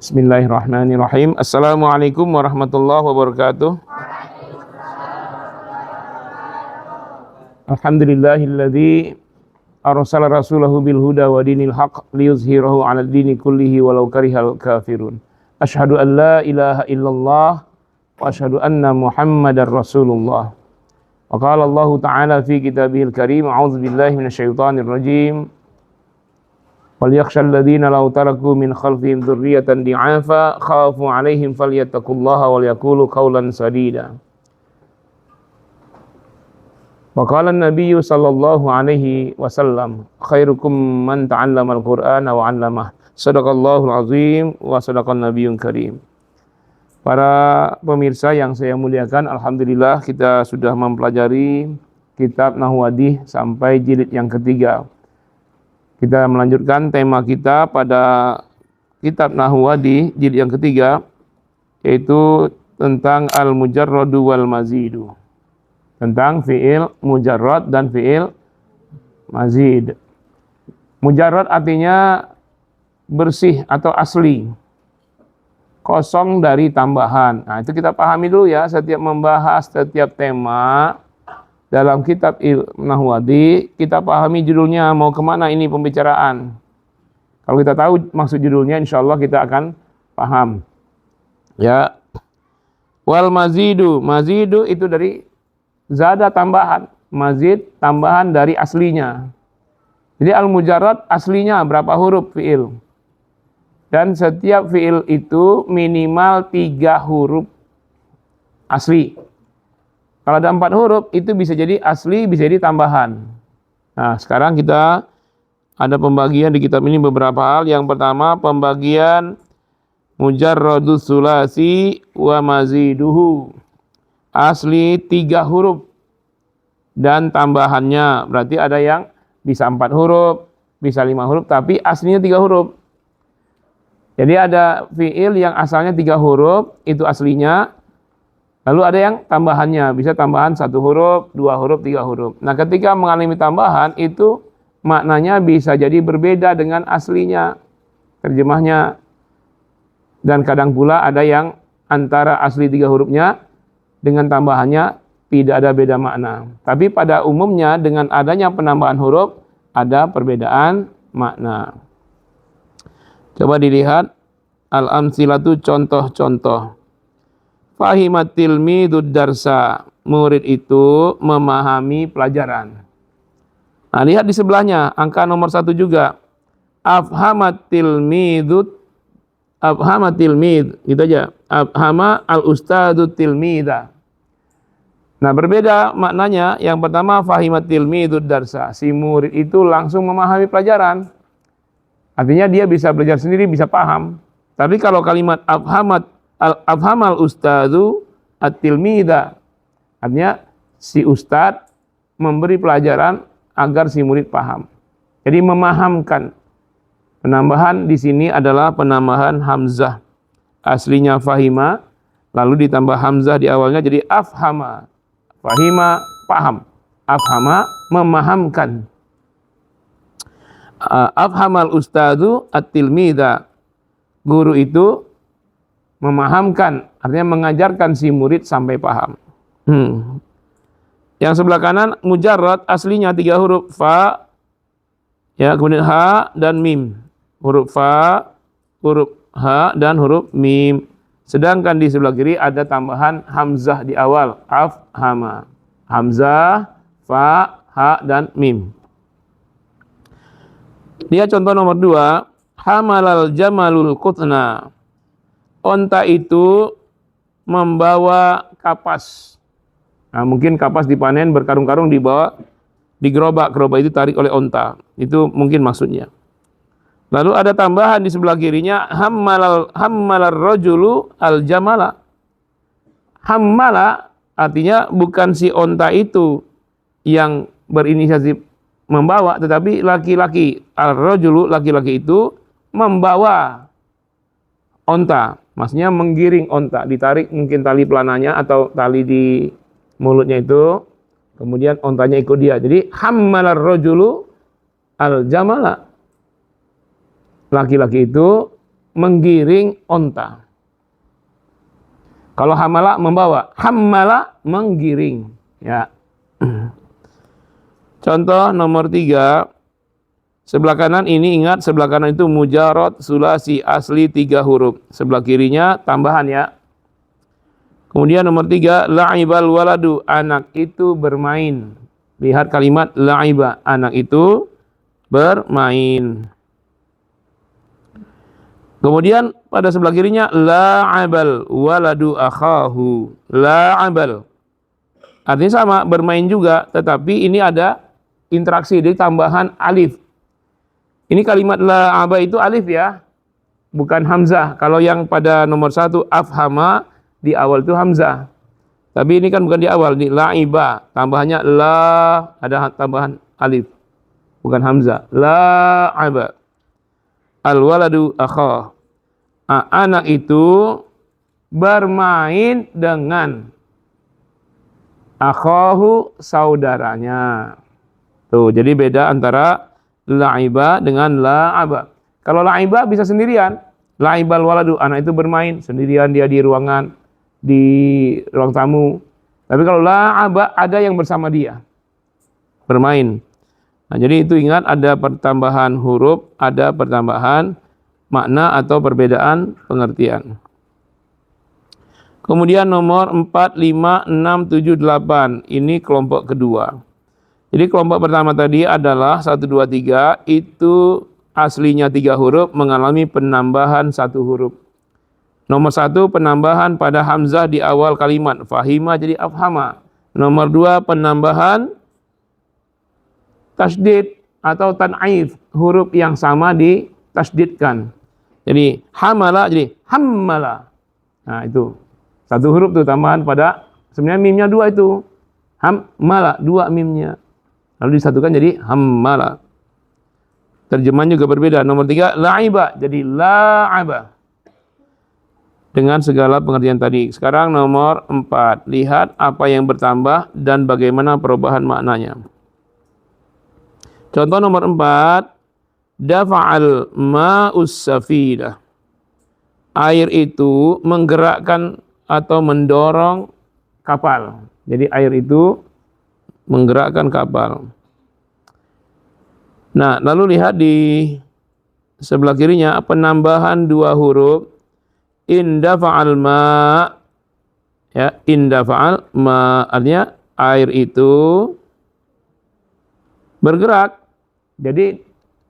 Bismillahirrahmanirrahim. Assalamualaikum warahmatullahi wabarakatuh. Alhamdulillahilladzi arsala rasulahu bil huda wa dinil haqq liyuzhirahu 'alad dini kullihi walau karihal kafirun. Asyhadu an la ilaha illallah wa asyhadu anna Muhammadar Rasulullah. Wa qala Allah Ta'ala fi kitabihil karim, a'udzu billahi minasyaitonir rajim. وَلْيَخْشَى الَّذِينَ لَوْ تَرَكُوا مِنْ خَلْفِهِمْ ذُرِّيَّةً ضِعَافًا خَافُوا عَلَيْهِمْ فَلْيَتَّقُوا اللَّهَ وَلْيَقُولُوا قَوْلًا سَدِيدًا. وَقَالَ النَّبِيُّ صلى الله عليه وسلم خَيْرُكُمْ مَنْ تَعَلَّمَ الْقُرْآنَ وَعَلَّمَهُ صَدَقَ اللَّهُ الْعَظِيمُ وَصَدَقَ النَّبِيُّ الْكَرِيمُ. Para pemirsa yang saya muliakan, alhamdulillah kita sudah mempelajari kitab Nahwadih sampai jilid yang ketiga. Kita melanjutkan tema kita pada kitab Nahwadih jilid yang ketiga, yaitu tentang al-mujarradu wal mazidu. Tentang fi'il mujarrad dan fi'il mazid. Mujarrad artinya bersih atau asli, kosong dari tambahan. Nah, itu kita pahami dulu ya, setiap membahas setiap tema dalam kitab Nahwadih, kita pahami judulnya mau kemana ini pembicaraan. Kalau kita tahu maksud judulnya, insya Allah kita akan paham. Ya. Wal mazidu, mazidu itu dari zada tambahan, mazid tambahan dari aslinya. Jadi al-mujarrad aslinya berapa huruf fi'il? Dan setiap fi'il itu minimal 3 huruf asli. Kalau ada 4 huruf, itu bisa jadi asli, bisa jadi tambahan. Nah, sekarang kita ada pembagian di kitab ini beberapa hal. Yang pertama, pembagian mujarradus sulasi wa maziduhu. Asli 3 huruf dan tambahannya. Berarti ada yang bisa 4 huruf, bisa 5 huruf, tapi aslinya 3 huruf. Jadi ada fi'il yang asalnya 3 huruf, itu aslinya. Lalu ada yang tambahannya, bisa tambahan 1 huruf, 2 huruf, 3 huruf. Nah, ketika mengalami tambahan, itu maknanya bisa jadi berbeda dengan aslinya, terjemahnya. Dan kadang pula ada yang antara asli 3 hurufnya dengan tambahannya tidak ada beda makna. Tapi pada umumnya dengan adanya penambahan huruf, ada perbedaan makna. Coba dilihat al-amsilatu, contoh-contoh. Fahimat tilmidud darsa, murid itu memahami pelajaran. Nah, lihat di sebelahnya, angka nomor 1 juga. Afhamat tilmid, gitu aja. Afhama al-ustadud tilmida. Nah, berbeda maknanya. Yang pertama, fahimat tilmidud darsa, si murid itu langsung memahami pelajaran. Artinya dia bisa belajar sendiri, bisa paham. Tapi kalau kalimat afhamal ustadu at-tilmida, artinya si ustadz memberi pelajaran agar si murid paham. Jadi memahamkan. Penambahan di sini adalah penambahan hamzah. Aslinya fahima, lalu ditambah hamzah di awalnya jadi afhama. Fahima, paham. Afhama, memahamkan. Afhamal ustadu at-tilmida, guru itu memahamkan, artinya mengajarkan si murid sampai paham. Yang sebelah kanan mujarrad, aslinya 3 huruf, fa, ya, kemudian ha dan mim. Huruf fa, huruf ha dan huruf mim. Sedangkan di sebelah kiri ada tambahan hamzah di awal, afhama. Hamzah, fa, ha dan mim. Lihat contoh nomor 2, hamalal jamalul qutna. Onta itu membawa kapas. Nah, mungkin kapas dipanen berkarung-karung dibawa di gerobak. Gerobak itu tarik oleh onta. Itu mungkin maksudnya. Lalu ada tambahan di sebelah kirinya, hammalar rajulu al jamala. Hammala artinya bukan si onta itu yang berinisiatif membawa, tetapi laki-laki. Al-rajulu, laki-laki itu membawa onta. Maksudnya menggiring onta, ditarik mungkin tali pelananya atau tali di mulutnya itu, kemudian ontanya ikut dia. Jadi hammalar rajulu al-jamala. Laki-laki itu menggiring onta. Kalau hamala membawa, hammala menggiring. Ya. Contoh nomor 3. Sebelah kanan ini ingat, sebelah kanan itu mujarad sulasi asli 3 huruf. Sebelah kirinya tambahan ya. Kemudian nomor 3, la'ibal waladu, anak itu bermain. Lihat kalimat la'iba, anak itu bermain. Kemudian pada sebelah kirinya la'abal waladu akhahu. La'abal. Artinya sama, bermain juga, tetapi ini ada interaksi, jadi tambahan alif. Ini kalimat la'aba itu alif ya, bukan hamzah. Kalau yang pada nomor 1 afhama, di awal itu hamzah. Tapi ini kan bukan di awal, di la'iba, tambahannya la, ada tambahan alif, bukan hamzah. La'aba. Al-waladu akhah. Anak itu bermain dengan akhahu, saudaranya. Tuh, jadi beda antara la'iba dengan la'aba. Kalau la'iba bisa sendirian. La'ibal waladu, anak itu bermain sendirian, dia di ruangan, di ruang tamu. Tapi kalau la'aba, ada yang bersama dia bermain. Nah, jadi itu ingat, ada pertambahan huruf, ada pertambahan makna atau perbedaan pengertian. Kemudian nomor 4, 5, 6, 7, 8. Ini kelompok kedua. Jadi kelompok pertama tadi adalah 1, 2, 3, itu aslinya 3 huruf mengalami penambahan 1 huruf. Nomor 1 penambahan pada hamzah di awal kalimat, fahima jadi afhama. Nomor 2 penambahan tasdid atau tan'if, huruf yang sama ditasdidkan. Jadi hamala jadi hammala. Nah itu 1 huruf tuh tambahan pada, sebenarnya mimnya 2 itu. Hammala 2 mimnya. Lalu disatukan jadi hammala. Terjemahan juga berbeda. Nomor 3, la'iba jadi la'aba. Dengan segala pengertian tadi. Sekarang nomor 4. Lihat apa yang bertambah dan bagaimana perubahan maknanya. Contoh nomor 4. Dafa'al ma'us safidah. Air itu menggerakkan atau mendorong kapal. Jadi air itu menggerakkan kapal. Nah, lalu lihat di sebelah kirinya penambahan 2 huruf. Indafa'al ma, ya, indafa'al ma, artinya air itu bergerak. Jadi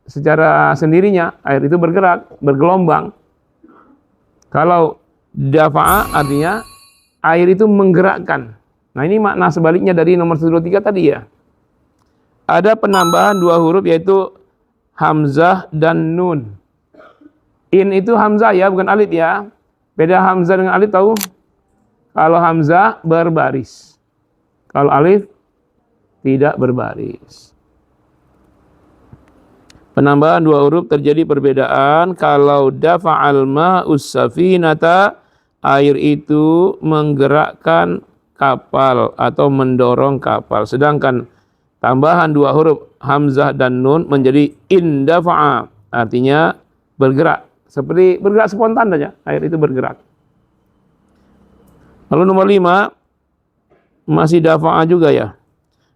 secara sendirinya air itu bergerak, bergelombang. Kalau dafa'a artinya air itu menggerakkan. Nah, ini makna sebaliknya dari nomor 1, 2, 3 tadi ya. Ada penambahan 2 huruf yaitu hamzah dan nun. In itu hamzah ya, bukan alif ya. Beda hamzah dengan alif tahu? Kalau hamzah berbaris. Kalau alif tidak berbaris. Penambahan 2 huruf terjadi perbedaan. Kalau dafa'al ma'us safinata, air itu menggerakkan kapal atau mendorong kapal. Sedangkan tambahan 2 huruf hamzah dan nun menjadi indafa'a, artinya bergerak. Seperti bergerak spontan saja, air itu bergerak. Lalu nomor 5, masih dafa'a juga ya.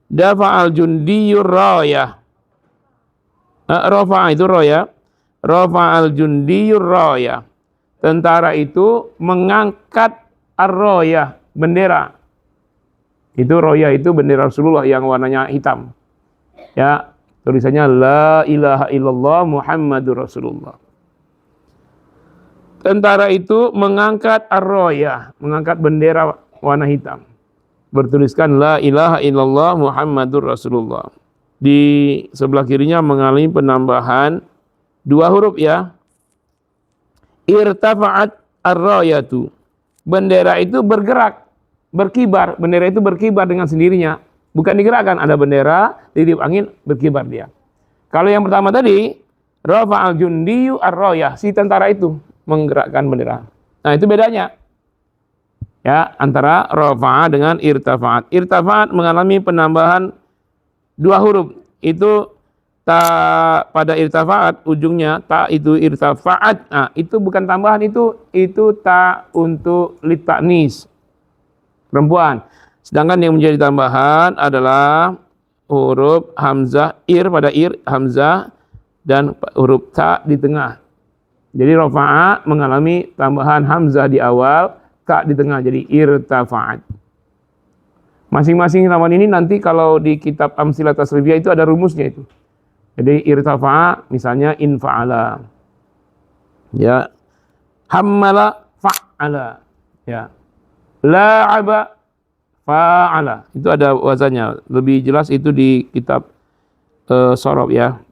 Dafa'al jundiyur rayah. Rafa'a itu raya. Rafa'al jundiyur rayah. Tentara itu mengangkat ar-rayah, bendera. Itu roya itu bendera Rasulullah yang warnanya hitam. Ya, tulisannya la ilaha illallah Muhammadur Rasulullah. Tentara itu mengangkat ar-rayah, mengangkat bendera warna hitam. Bertuliskan la ilaha illallah Muhammadur Rasulullah. Di sebelah kirinya mengalami penambahan 2 huruf ya. Irtafa'at ar-rayatu. Bendera itu bergerak, berkibar. Bendera itu berkibar dengan sendirinya. Bukan digerakkan, ada bendera, ditiup angin, berkibar dia. Kalau yang pertama tadi, rafa'al jundiyu ar-rayah, si tentara itu menggerakkan bendera. Nah, itu bedanya. Ya, antara rafa'a dengan irtafa'at. Irtafa'at mengalami penambahan 2 huruf. Itu ta pada irtafa'at ujungnya ta itu irtafa'at. Nah, itu bukan tambahan, itu ta untuk litaknis perempuan. Sedangkan yang menjadi tambahan adalah huruf hamzah pada hamzah dan huruf ta di tengah. Jadi rafa'a mengalami tambahan hamzah di awal, ta di tengah, jadi irtafa'at. Masing-masing lawan ini nanti kalau di kitab Amsilah Tasrifiyah itu ada rumusnya itu. Jadi irtafa'a misalnya infa'ala. Ya. Hammala fa'ala. Ya. La'aba fa'ala. Itu ada wazannya. Lebih jelas itu di kitab Shorof ya.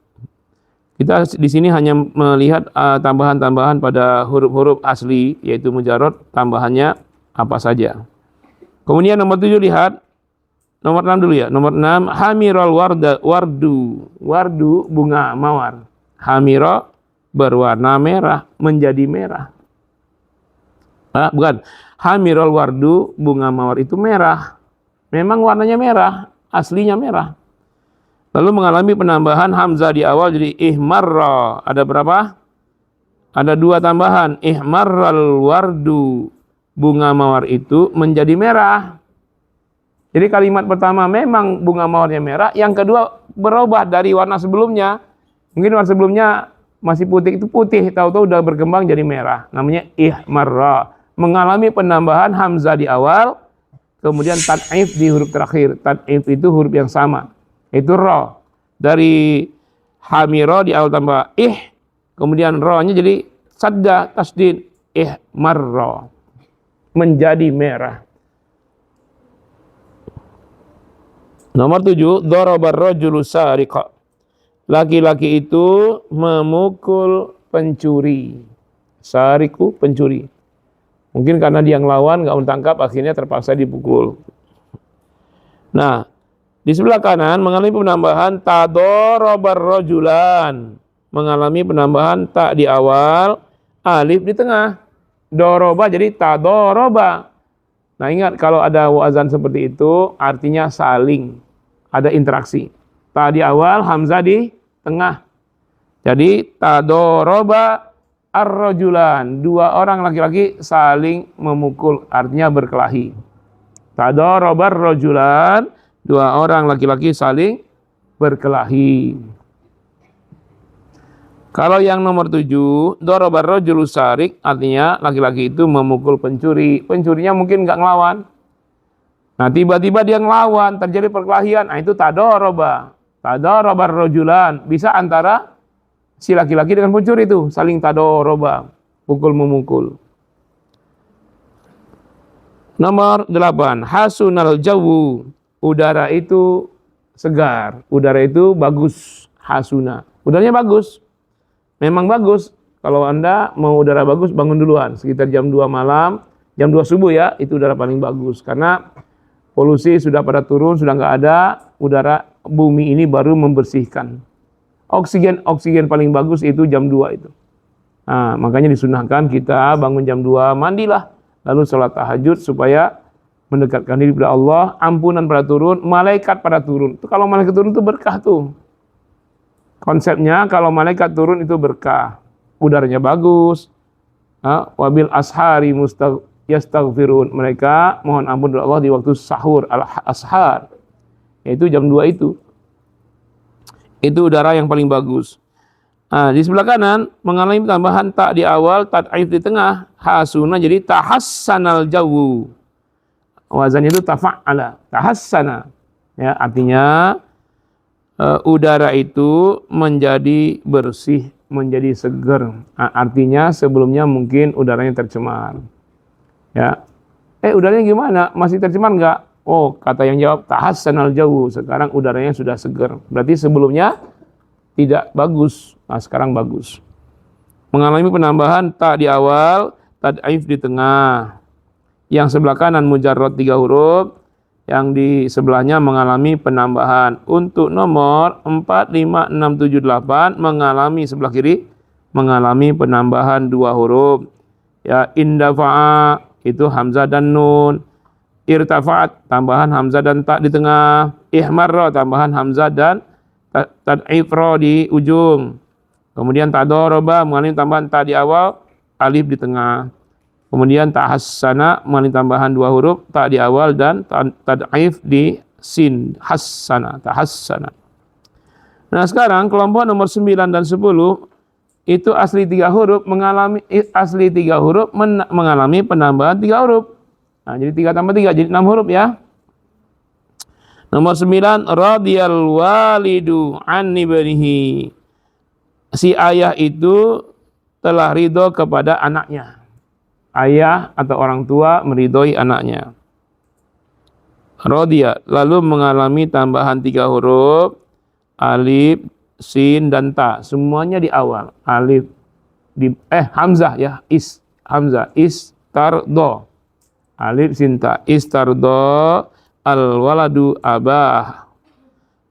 Kita di sini hanya melihat tambahan-tambahan pada huruf-huruf asli yaitu mujarrad, tambahannya apa saja. Kemudian nomor 7 lihat. Nomor 6 dulu ya. Nomor 6, hamirul wardu. Wardu bunga mawar. Hamira berwarna merah, menjadi merah. Bukan. Hamirul wardu, bunga mawar itu merah. Memang warnanya merah, aslinya merah. Lalu mengalami penambahan hamzah di awal jadi ihmarra. Ada berapa? Ada 2 tambahan. Ihmarral wardu, bunga mawar itu menjadi merah. Jadi kalimat pertama memang bunga mawarnya merah, yang kedua berubah dari warna sebelumnya. Mungkin warna sebelumnya masih putih, itu putih, tahu-tahu udah berkembang jadi merah. Namanya ihmarra. Mengalami penambahan hamzah di awal, kemudian tad'if di huruf terakhir. Tad'if itu huruf yang sama, itu ra. Dari hamira di awal tambah kemudian ra-nya jadi sadda tasdid, ihmarra. Menjadi merah. Nomor 7, darabar rajulu sariqa. Laki-laki itu memukul pencuri. Sariku, pencuri. Mungkin karena dia ngelawan, nggak mentangkap, akhirnya terpaksa dipukul. Nah, di sebelah kanan mengalami penambahan tadarabar rajulan. Mengalami penambahan ta di awal, alif di tengah. Doroba jadi tadoroba. Nah ingat kalau ada wazan seperti itu artinya saling, ada interaksi. Ta di awal, hamzah di tengah. Jadi tadoroba ar-rajulan, 2 orang laki-laki saling memukul, artinya berkelahi. Tadoroba ar-rajulan, 2 orang laki-laki saling berkelahi. Kalau yang nomor 7, darabar rajulu sarik, artinya laki-laki itu memukul pencuri. Pencurinya mungkin nggak ngelawan. Nah tiba-tiba dia ngelawan, terjadi perkelahian. Nah itu tadoroba. Tadorobar rajulan. Bisa antara si laki-laki dengan pencuri itu. Saling tadoroba. Pukul-memukul. Nomor 8, hasunal jawu. Udara itu segar. Udara itu bagus. Hasuna. Udaranya bagus. Memang bagus. Kalau Anda mau udara bagus, bangun duluan. Sekitar jam 2 malam, jam 2 subuh ya, itu udara paling bagus. Karena polusi sudah pada turun, sudah nggak ada, udara bumi ini baru membersihkan. Oksigen paling bagus itu jam 2 itu. Nah, makanya disunahkan kita bangun jam 2, mandilah. Lalu sholat tahajud supaya mendekatkan diri kepada Allah, ampunan pada turun, malaikat pada turun. Itu kalau malaikat turun itu berkah tuh. Konsepnya kalau malaikat turun itu berkah, udaranya bagus. Wabil ashari yastaghfirun. Mereka mohon ampun kepada Allah di waktu sahur, al-ashar. Yaitu jam 2 itu. Itu udara yang paling bagus. Nah, di sebelah kanan mengalami tambahan tak di awal, tad'if di tengah, hasuna jadi tahassanal jawu. Wazannya itu tafa'ala, tahassana. Ya, artinya udara itu menjadi bersih, menjadi segar. Artinya sebelumnya mungkin udaranya tercemar. Ya. Udaranya gimana? Masih tercemar enggak? Oh, kata yang jawab tahassanal jawu. Sekarang udaranya sudah segar. Berarti sebelumnya tidak bagus. Nah, sekarang bagus. Mengalami penambahan ta di awal, tad'if di tengah. Yang sebelah kanan mujarrad 3 huruf. Yang di sebelahnya mengalami penambahan. Untuk nomor 4, 5, 6, 7, 8 mengalami sebelah kiri mengalami penambahan 2 huruf. Ya, indafa'a itu hamzah dan nun. Irtafa'at tambahan hamzah dan ta di tengah. Ihmarra tambahan hamzah dan tad'if ra di ujung. Kemudian tadoroba mengalami tambahan ta di awal, alif di tengah. Kemudian tahassana mengalami tambahan 2 huruf, ta di awal dan tad'if di sin, hassana, tahassana. Nah, sekarang kelompok nomor 9 dan 10 itu asli 3 huruf mengalami penambahan 3 huruf. Nah, jadi 3 tambah 3 jadi 6 huruf ya. Nomor 9, radiyal walidu an ibnihi. Si ayah itu telah ridho kepada anaknya. Ayah atau orang tua meridhoi anaknya. Radiya lalu mengalami tambahan 3 huruf, alif, sin dan ta. Semuanya di awal. Alif di hamzah ya, hamzah istardo. Alif sin ta, istardo al waladu abah.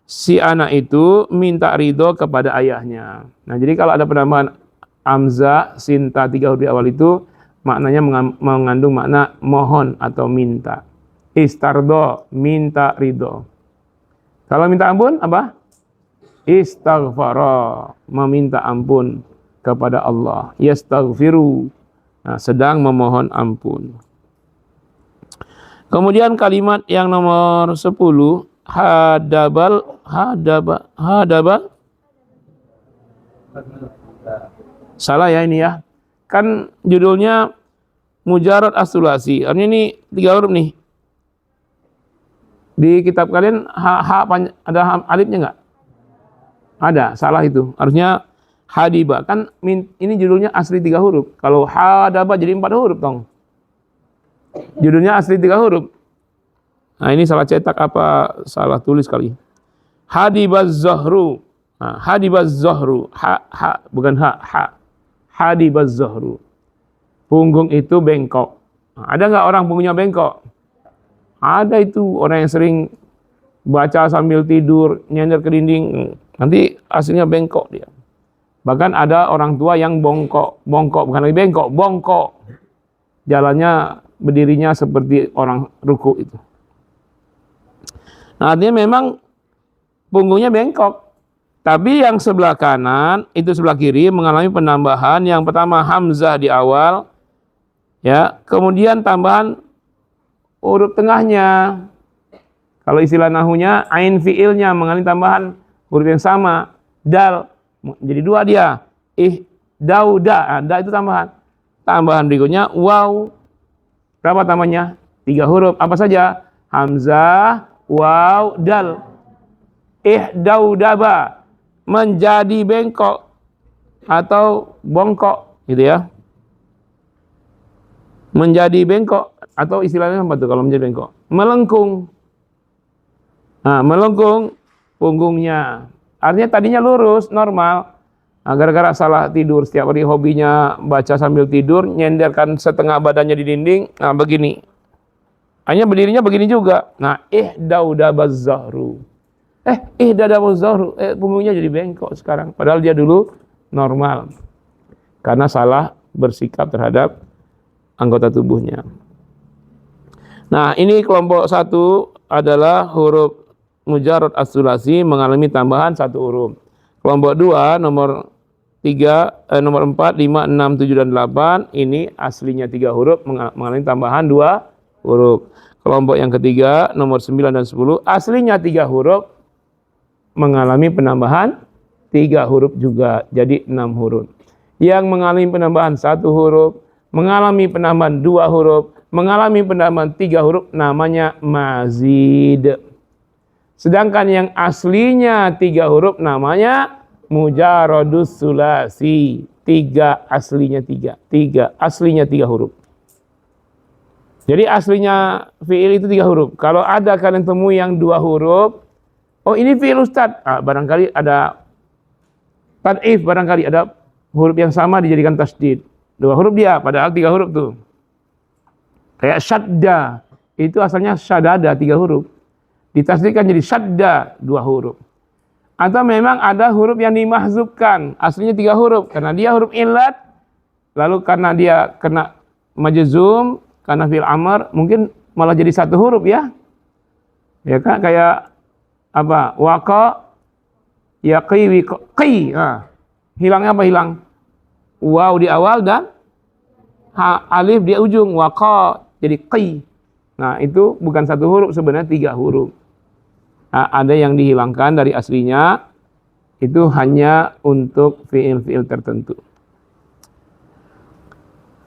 Si anak itu minta ridho kepada ayahnya. Nah, jadi kalau ada penambahan hamzah, sin ta 3 huruf di awal itu maknanya mengandung makna mohon atau minta. Istardo, minta ridho. Kalau minta ampun apa? Istaghfara, meminta ampun kepada Allah. Yastaghfiru, nah, sedang memohon ampun. Kemudian kalimat yang nomor 10, hadaba. Salah ya ini ya. Kan judulnya mujarad as-sulasi. Artinya ini 3 huruf nih. Di kitab kalian ada alifnya enggak? Ada, salah itu. Harusnya hadiba. Kan ini judulnya asli 3 huruf. Kalau hadaba jadi 4 huruf dong. Judulnya asli 3 huruf. Nah, ini salah cetak apa salah tulis kali. Hadibaz zahru. Nah, hadibaz zahru. Bukan ha. Hadibaz zahru. Punggung itu bengkok. Nah, ada enggak orang punggungnya bengkok? Ada itu orang yang sering baca sambil tidur, nyender ke dinding, nanti hasilnya bengkok dia. Bahkan ada orang tua yang bongkok, bukan lagi bengkok, bongkok. Jalannya, berdirinya seperti orang ruku itu. Nah, artinya memang punggungnya bengkok. Tapi yang sebelah kanan, itu sebelah kiri mengalami penambahan. Yang pertama hamzah di awal, ya, kemudian tambahan huruf tengahnya. Kalau istilah nahunya, ain fiilnya mengalami tambahan huruf yang sama. Dal, jadi 2 dia. Dauda, da itu tambahan. Tambahan berikutnya, waw. Berapa tambahnya? 3 huruf. Apa saja? Hamzah, waw, dal. Daudaba, menjadi bengkok atau bongkok, gitu ya. Menjadi bengkok. Atau istilahnya apa tuh kalau menjadi bengkok? Melengkung. Nah, melengkung punggungnya. Artinya tadinya lurus, normal. Nah, gara-gara salah tidur, setiap hari hobinya baca sambil tidur, nyenderkan setengah badannya di dinding, nah begini. Hanya berdirinya begini juga. Nah, daudabaz zahru. Daudabaz zahru. Punggungnya jadi bengkok sekarang. Padahal dia dulu normal. Karena salah bersikap terhadap anggota tubuhnya. Nah, ini kelompok 1 adalah huruf mujarad as-sulasi mengalami tambahan 1 huruf. Kelompok 2 nomor 4, 5, 6, 7 dan 8 ini aslinya 3 huruf mengalami tambahan 2 huruf. Kelompok yang ketiga nomor 9 dan 10 aslinya 3 huruf mengalami penambahan 3 huruf juga, jadi 6 huruf. Yang mengalami penambahan 1 huruf, mengalami penambahan 2 huruf, mengalami penambahan 3 huruf namanya mazid. Sedangkan yang aslinya 3 huruf namanya mujaradus sulasi. 3 aslinya 3 huruf. Jadi aslinya fi'il itu 3 huruf. Kalau ada kalian temui yang 2 huruf, oh ini fi'il ustad. Barangkali ada tad'if, barangkali ada huruf yang sama dijadikan tasdid. 2 huruf dia, padahal 3 huruf tuh. Kayak syadda, itu asalnya syadada 3 huruf. Ditasdidkan jadi syadda 2 huruf. Atau memang ada huruf yang dimahzubkan, aslinya 3 huruf. Karena dia huruf illat, lalu karena dia kena majzum, karena fi'il amr, mungkin malah jadi 1 huruf ya. Ya kan, kayak apa? Waqa Yaqiwi qi. Nah, hilangnya apa hilang? Waw di awal dan alif di ujung. Waqa jadi qi. Nah, itu bukan satu huruf, sebenarnya 3 huruf. Nah, ada yang dihilangkan dari aslinya, itu hanya untuk fiil-fiil tertentu.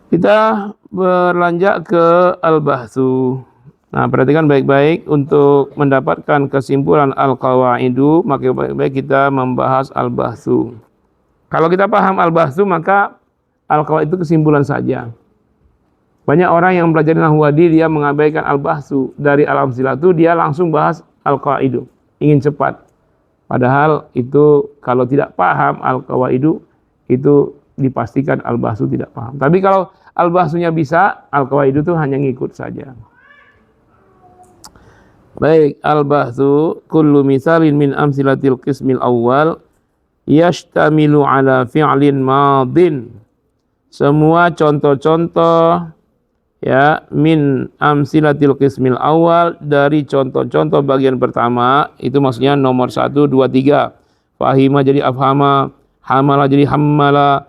Kita berlanjut ke al-bahtsu. Nah, perhatikan baik-baik untuk mendapatkan kesimpulan al-qawaidu, maka baik-baik kita membahas al-bahtsu. Kalau kita paham al-bahtsu, maka al-qawaid itu kesimpulan saja. Banyak orang yang belajar nahwadi dia mengabaikan al-bahtsu. Dari al-amsilah itu dia langsung bahas al-qawaidu, ingin cepat. Padahal itu kalau tidak paham al-qawaidu itu dipastikan al-bahtsu tidak paham. Tapi kalau al-bahtsunya bisa, al-qawaidu itu hanya ngikut saja. Baik, al-bahtsu kullu misalin min amsilatil qismil awal yashtamilu ala fi'lin madin. Semua contoh-contoh ya min amsilatil qismil awal, dari contoh-contoh bagian pertama, itu maksudnya nomor 1, 2, 3. Fahima jadi afhama, hamala jadi hammala,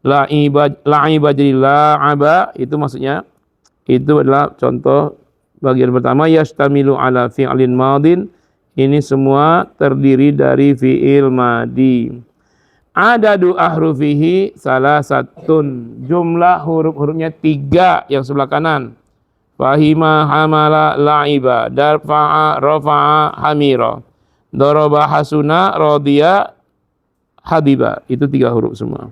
la'iba jadi la'aba, itu maksudnya itu adalah contoh bagian pertama. Yashtamilu ala fi'lin madin, ini semua terdiri dari fi'il madi. Adadu ahrufihi salasatun, jumlah huruf-hurufnya 3 yang sebelah kanan. Fahima, hamala, la'iba, darfa'a, rafa'a, hamira, daraba, hasuna, radiya, habiba. Itu 3 huruf semua.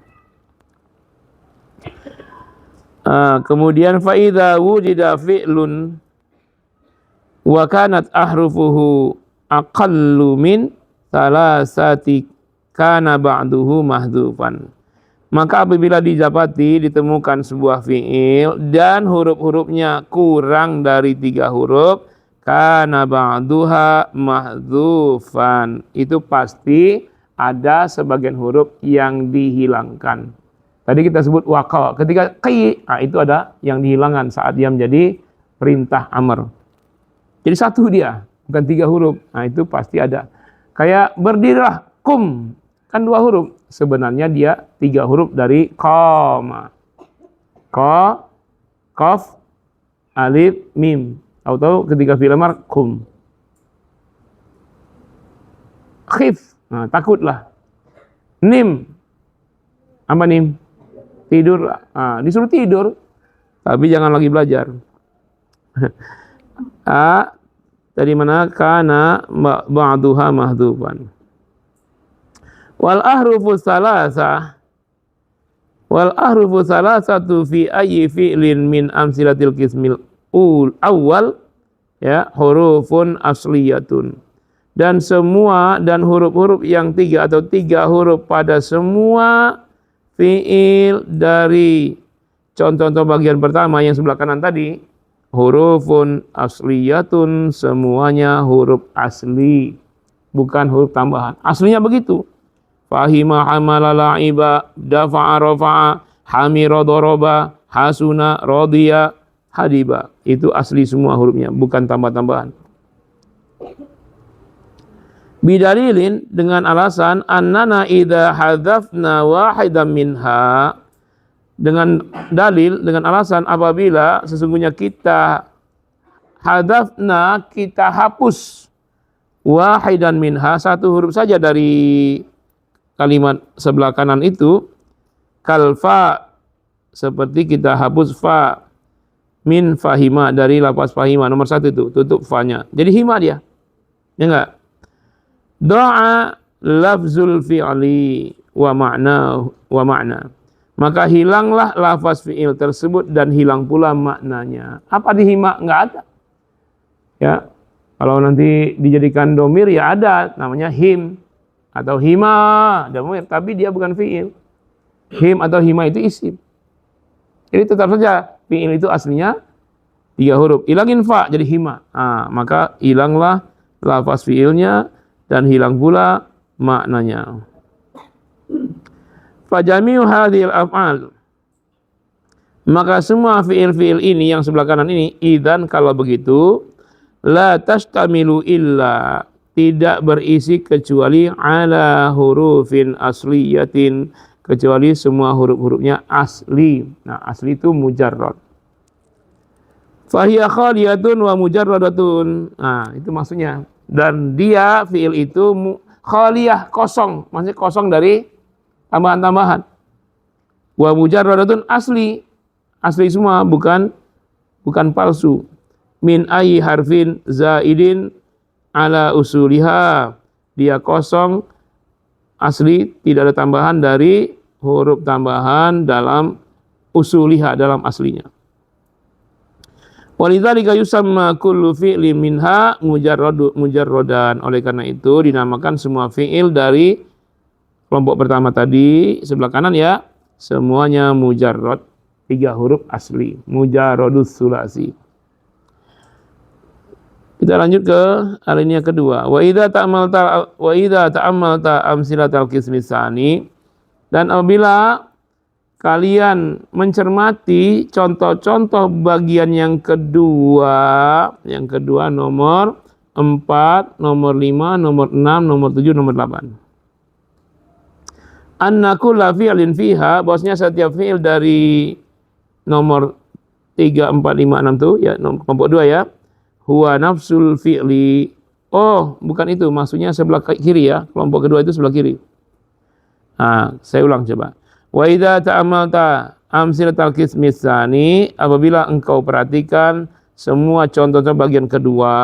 Kemudian fa'idha wujida fi'lun wa kanat ahrufuhu aqallu min salasati kana ba'duhu mahdhufan. Maka apabila ditemukan sebuah fi'il dan huruf-hurufnya kurang dari 3 huruf, kana ba'duha mahdhufan, itu pasti ada sebagian huruf yang dihilangkan. Tadi kita sebut waqa, ketika qi, itu ada yang dihilangkan saat dia menjadi perintah amr. Jadi 1 dia, bukan 3 huruf. Nah, itu pasti ada. Kayak berdirilah, kum, kan 2 huruf. Sebenarnya dia 3 huruf dari qama. Qa, qaf, alif, mim. Tahu-tahu ketika fi'il amr kum. Khif, nah, takutlah. Nim, apa nim? Tidurlah. Nah, disuruh tidur, tapi jangan lagi belajar. Dari mana? Kana ba'duha mahdhufan. Wal ahrufu salasatu fi ayyi fi'lin min amsilatil qismil awal ya hurufun asliyatun. Dan huruf-huruf yang 3 atau 3 huruf pada semua fi'il dari contoh-contoh bagian pertama yang sebelah kanan tadi, hurufun asliyatun, semuanya huruf asli, bukan huruf tambahan. Aslinya begitu. Fahima, hamala, la'iba, dafa'a, rafa'a, hamira, daraba, hasuna, radiya, hadiba. Itu asli semua hurufnya, bukan tambah-tambahan. Bidalilin, dengan alasan annana idza hadzafna wahidan minha, dengan dalil, dengan alasan apabila sesungguhnya kita hadzafna, kita hapus wahidan minha, 1 huruf saja dari kalimat sebelah kanan itu, kalfa, seperti kita hapus fa, min fahima, dari lafaz fahima nomor 1 itu, tutup fa-nya. Jadi hima dia. Ya enggak? Doa lafzul fi'li wa ma'na. Maka hilanglah lafaz fi'il tersebut dan hilang pula maknanya. Apa dihima? Enggak ada. Ya. Kalau nanti dijadikan domir ya ada, namanya him atau hima, domir, tapi dia bukan fi'il. Him atau hima itu isim. Jadi tetap saja fi'il itu aslinya 3 huruf. Hilangin fa jadi hima. Maka hilanglah lafaz fi'ilnya dan hilang pula maknanya. Fajami'u hadhil af'al, maka semua fi'il-fi'il ini yang sebelah kanan ini, idzan kalau begitu, la tashtamilu illa, tidak berisi kecuali ala hurufin asliyatin, kecuali semua huruf-hurufnya asli. Nah, asli itu mujarrad. Fahiya khaliyatun wa mujarradatun. Nah, itu maksudnya. Dan dia fiil itu khaliyah, kosong, maksudnya kosong dari tambahan-tambahan. Wa mujarradatun asli. Asli semua, bukan palsu. Min ayyi harfin zaidin ala usuliha. Dia kosong, asli, tidak ada tambahan dari huruf tambahan dalam usuliha, dalam aslinya. Walidzalika yusamma kullu fi'lin minha mujarradan. Oleh karena itu dinamakan semua fi'il dari kelompok pertama tadi sebelah kanan ya, semuanya mujarrad, 3 huruf asli, mujarradus sulasi. Kita lanjut ke alinea kedua. Wa idza ta'ammalta amsilatal qismi tsani, dan apabila kalian mencermati contoh-contoh bagian yang kedua nomor 4, nomor 5, nomor 6, nomor 7, nomor 8. Anna kulla fi'lin fiha, bahwasanya setiap fi'il dari nomor 3, 4, 5, 6 tuh ya, kelompok 2 ya. Huwa nafsul fi'li. Oh, bukan itu, maksudnya sebelah kiri ya. Kelompok kedua itu sebelah kiri. Nah, saya ulang coba. Wa idza ta'amalta amsilatal qismi tsani, apabila engkau perhatikan semua contoh-contoh bagian kedua,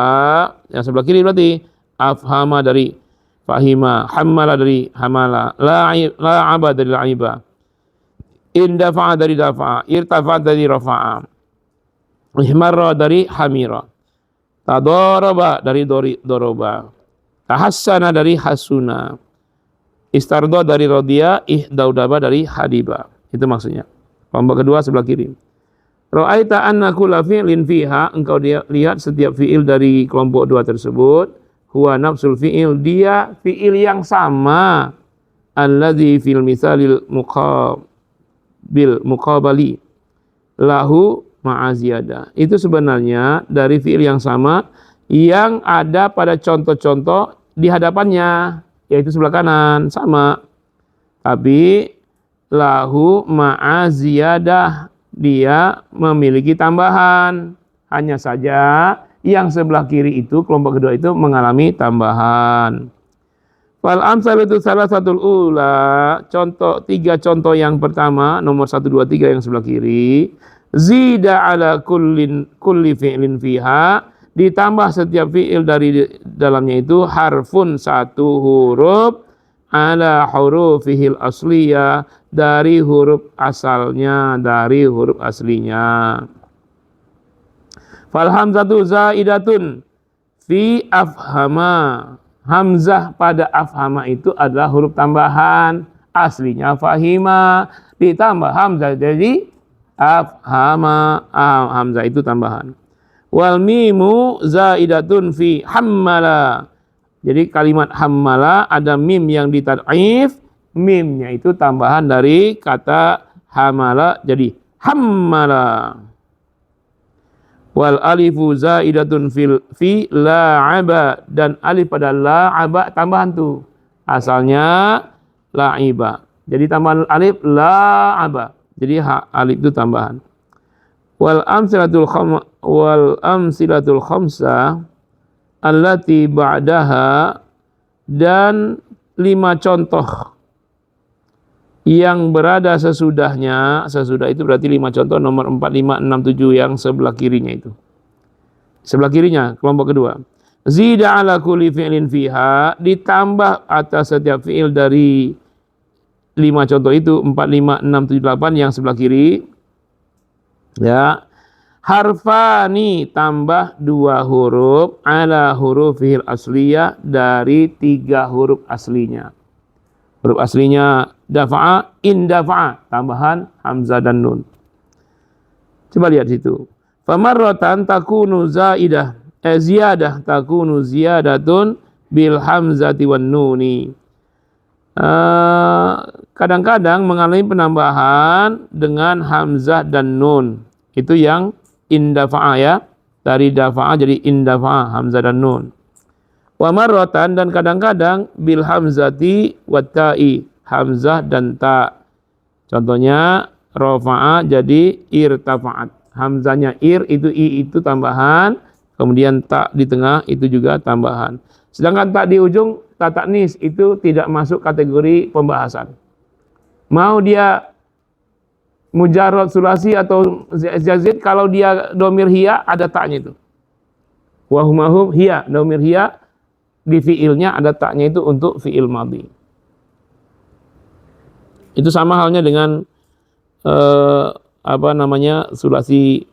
yang sebelah kiri berarti afhama dari fahima, hammala dari hamala, la'aba dari la'iba, indafa'a dari dafa'a, irtafa'a dari rafa'a, ihmarra dari hamira, tadaraba dari doroba, tahassana dari hasuna, istardo dari rodia, ihdaudaba dari hadiba. Itu maksudnya. Kelompok kedua sebelah kiri. Ra'aita anna kulla fi'lin fiha, engkau lihat setiap fi'il dari kelompok 2 tersebut, huwa nafsul fi'il, dia fi'il yang sama, alladzi fil misalil muqabali lahu ma'aziyada. Itu sebenarnya dari fi'il yang sama yang ada pada contoh-contoh di hadapannya, yaitu sebelah kanan, sama. Tapi lahu ma'aziyadah, dia memiliki tambahan. Hanya saja yang sebelah kiri itu, kelompok kedua itu mengalami tambahan. Fal amsalatu salasatul ula, contoh 3 contoh yang pertama, nomor 1, 2, 3 yang sebelah kiri. Zida ala kulli fi'lin fiha, ditambah setiap fi'il dari dalamnya itu harfun, 1 huruf, ala hurufihil asliyah, dari huruf asalnya, dari huruf aslinya. Fal hamzatu zaidatun fi afhama, hamzah pada afhama itu adalah huruf tambahan, aslinya fahima, ditambah hamzah jadi afhama, hamzah itu tambahan. Wal mimu zaidatun fi hammala, jadi kalimat hammala ada mim yang ditad'if, mimnya itu tambahan dari kata hamala jadi hammala. Wal alifu zaidatun fi la'aba, dan alif pada la'aba tambahan tuh, asalnya la'iba, jadi tambahan alif la'aba, jadi alif itu tambahan. Wal amsilatul khamsah allati ba'daha, dan 5 contoh yang berada sesudahnya, sesudah itu berarti 5 contoh, nomor 4, 5, 6, 7 yang sebelah kirinya itu. Sebelah kirinya, kelompok kedua. Zida ala kulli fi'lin fiha, ditambah atas setiap fi'il dari 5 contoh itu, 4, 5, 6, 7, 8 yang sebelah kiri. Ya. Harfani, tambah 2 huruf, ala hurufihil asliyah, dari 3 huruf aslinya. Huruf aslinya dafa'a, indafa'a, tambahan hamzah dan nun. Coba lihat situ. Famarratan takunu zaidah, ziyadah takunu ziyadatun bil hamzati wan nuni. Kadang-kadang mengalami penambahan dengan hamzah dan nun. Itu yang indafa'a ya, dari dafa'a jadi indafa'a, hamzah dan nun. Wa marratan dan kadang-kadang bil hamzati wat ta'i, hamzah dan ta. Contohnya rafa'a jadi irtafa'at. Hamzahnya ir itu i itu tambahan, kemudian ta di tengah itu juga tambahan. Sedangkan ta di ujung ta ta'nis itu tidak masuk kategori pembahasan. Mau dia mujarrad sulasi atau jazid, kalau dia domir hiya ada ta'nya itu. Wa humahum hiya, domir hiya di fiilnya ada ta'nya itu untuk fiil madhi. Itu sama halnya dengan sulasi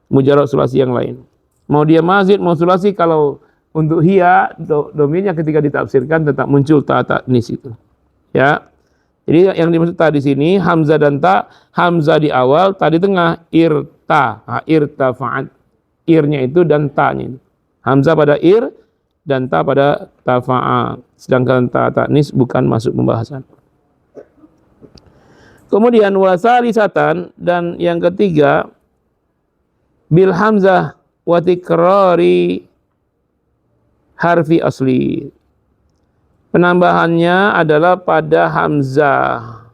mujarrad sulasi yang lain. Mau dia mazid mau sulasi, kalau untuk hiya domirnya ketika ditafsirkan tetap muncul ta ta'nis itu. Ya. Jadi yang dimaksud ta di sini hamzah dan ta, hamzah di awal, ta di tengah, irta, irtafa'at. Irnya itu dan ta-nya. Hamzah pada ir dan ta pada tafa'a. Sedangkan ta ta'nis bukan masuk pembahasan. Kemudian wasalisatan, dan yang ketiga bil hamzah wa tikrari harfi asli. Penambahannya adalah pada hamzah.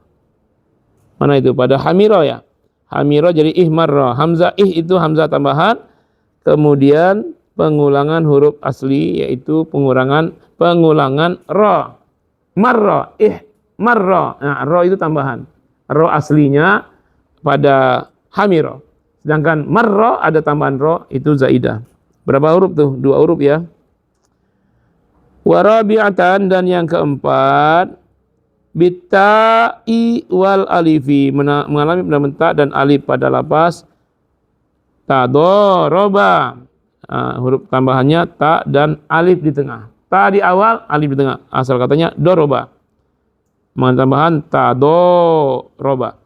Mana itu? Pada hamiro ya. Hamiro jadi ihmarra. Hamzah itu hamzah tambahan. Kemudian pengulangan huruf asli yaitu pengulangan ra. Marra, marra. Nah, ra itu tambahan. Ra aslinya pada hamiro. Sedangkan marra ada tambahan ra itu zaidah. Berapa huruf tuh? 2 huruf ya. Warabi'atan, dan yang keempat bitta'i wal alifi, mengalami penambahan ta dan alif pada lafaz tadoroba. Huruf tambahannya ta dan alif di tengah. Ta di awal, alif di tengah. Asal katanya doroba. Tambahan tadoroba.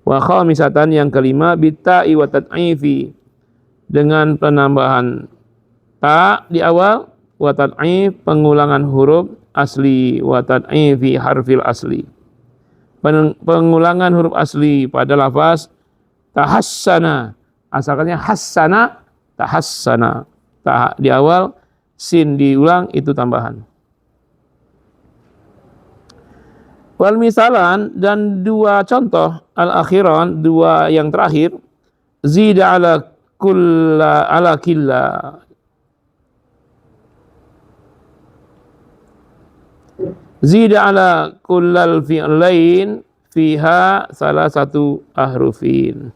Wa khamisatan, yang kelima bitta'i wa tad'ifi, dengan penambahan ta di awal, wa tad'if pengulangan huruf asli, wa tad'ifi harfil asli, pengulangan huruf asli pada lafaz tahassana. Asalnya hassana, tahassana. Ta di awal, sin diulang itu tambahan. Wal misalan, dan 2 contoh al-akhiran, 2 yang terakhir, zida ala killa. Zida ala kullal fi'lain fiha salah satu ahrufin.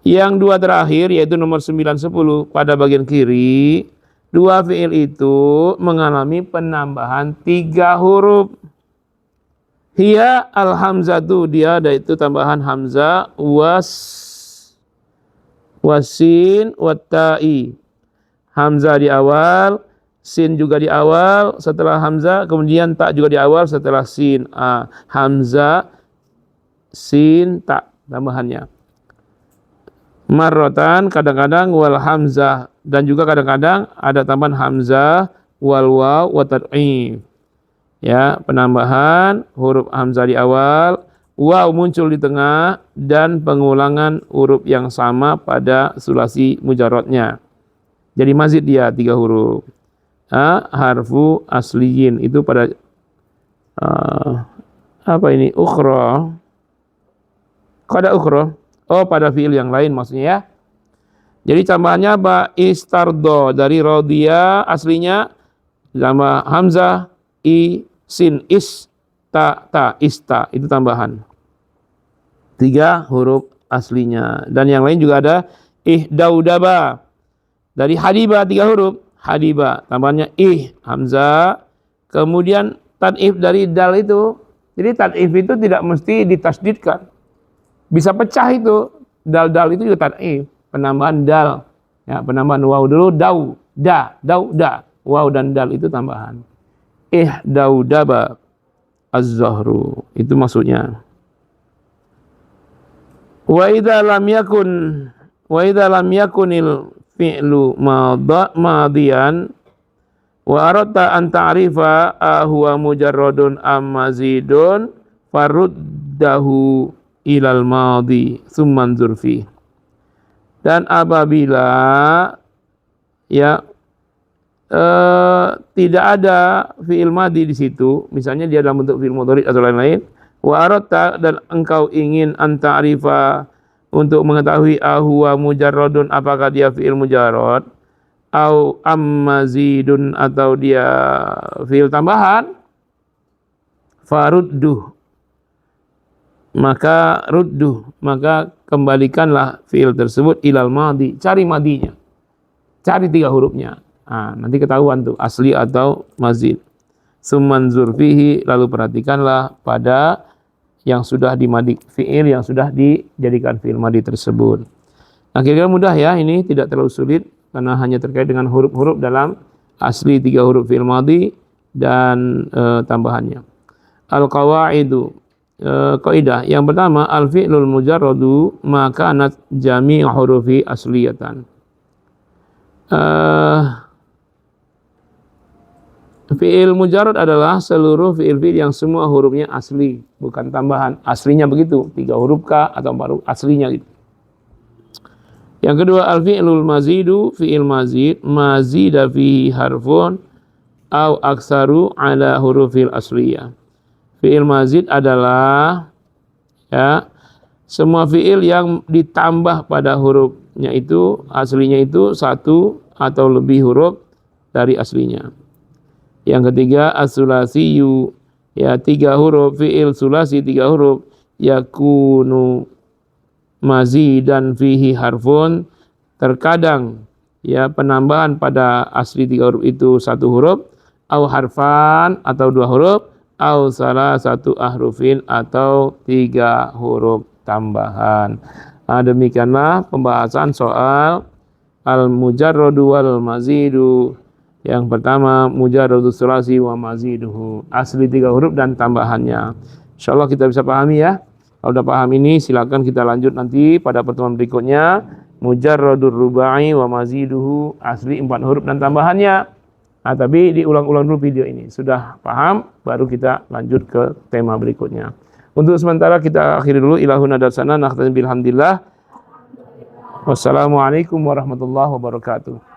Yang 2 terakhir yaitu nomor 9, 10 pada bagian kiri, 2 fi'il itu mengalami penambahan 3 huruf. Hiya al-hamzatu, dia yaitu tambahan hamzah, wasin watta'i. Hamzah di awal, sin juga di awal setelah hamzah, kemudian ta juga di awal setelah sin. Hamzah, sin, ta tambahannya. Marrotan kadang-kadang wal hamzah, dan juga kadang-kadang ada tambahan hamzah wal waw wa tad'if. Ya, penambahan huruf hamzah di awal, waw muncul di tengah, dan pengulangan huruf yang sama pada sulasi mujarradnya. Jadi mazid dia 3 huruf. Harfu asliyin itu pada ukhra. Kada ukhra. Oh, pada fiil yang lain maksudnya ya. Jadi tambahannya apa? Istardo, dari radhiya aslinya tambah hamzah, sin, ta, ista, itu tambahan. 3 huruf aslinya. Dan yang lain juga ada ihdaudaba. Dari hadiba 3 huruf. Hadiba, tambahannya hamzah, kemudian tad'if dari dal itu. Jadi tad'if itu tidak mesti ditasdidkan. Bisa pecah itu. Dal-dal itu juga tad'if, penambahan dal. Ya, penambahan waw dulu, da. Waw dan dal itu tambahan. Ihdaudaba az-zahru, itu maksudnya. Wa idza lam yakunil fi'lu madiyan wa aradta an ta'rifa huwa mujarradun am mazidun faruddahu ilal madi tsumman zurfi. Dan apabila ya tidak ada fi'il madhi di situ, misalnya dia dalam bentuk fi'il mudhari atau lain-lain. Wa aradta, dan engkau ingin anta'rifa, untuk mengetahui ahwa mujarradun, apakah dia fi'il mujarrad, au ammazidun, atau dia fi'il tambahan, farudduh, maka rudduh, maka kembalikanlah fi'il tersebut ilal madhi, cari madhinya, cari 3 hurufnya. Nah, nanti ketahuan tuh asli atau mazid. Sumanzur fihi, lalu perhatikanlah pada yang sudah dimadi, fi'il yang sudah dijadikan fi'il madhi tersebut. Nah, kira-kira mudah ya, ini tidak terlalu sulit karena hanya terkait dengan huruf-huruf dalam asli 3 huruf fi'il madhi dan tambahannya. Al-qawaidu, kaidah yang pertama, al-fi'lul mujarradu ma kanat jami' hurufi asliyatan. Fi'il mujarrad adalah seluruh fi'il-fi'il yang semua hurufnya asli, bukan tambahan. Aslinya begitu, 3 huruf kah atau 4 huruf, aslinya gitu. Yang kedua, al-fi'lul mazidu, fi'il mazid, mazida fihi harfun au aksaru ala hurufil asliyah. Fi'il mazid adalah ya semua fi'il yang ditambah pada hurufnya itu, aslinya itu 1 atau lebih huruf dari aslinya. Yang ketiga, as-sulasiyu, ya 3 huruf, fi'il sulasi 3 huruf, yakunu mazidan fihi harfun, terkadang ya penambahan pada asli 3 huruf itu 1 huruf, au harfan, atau 2 huruf, au salah 1 ahrufin, atau 3 huruf tambahan. Nah, demikianlah pembahasan soal al-mujarradu wal mazidu. Yang pertama, mujarradu sulasi wa maziduhu, asli 3 huruf dan tambahannya. Insyaallah kita bisa pahami ya. Kalau udah paham ini, silakan kita lanjut nanti pada pertemuan berikutnya. Mujarradur rubai wa maziduhu, asli 4 huruf dan tambahannya. Nah, tapi diulang-ulang dulu video ini. Sudah paham, baru kita lanjut ke tema berikutnya. Untuk sementara kita akhiri dulu. Ilahuna darsana, nakhtatim bilhamdillah. Wassalamualaikum warahmatullahi wabarakatuh.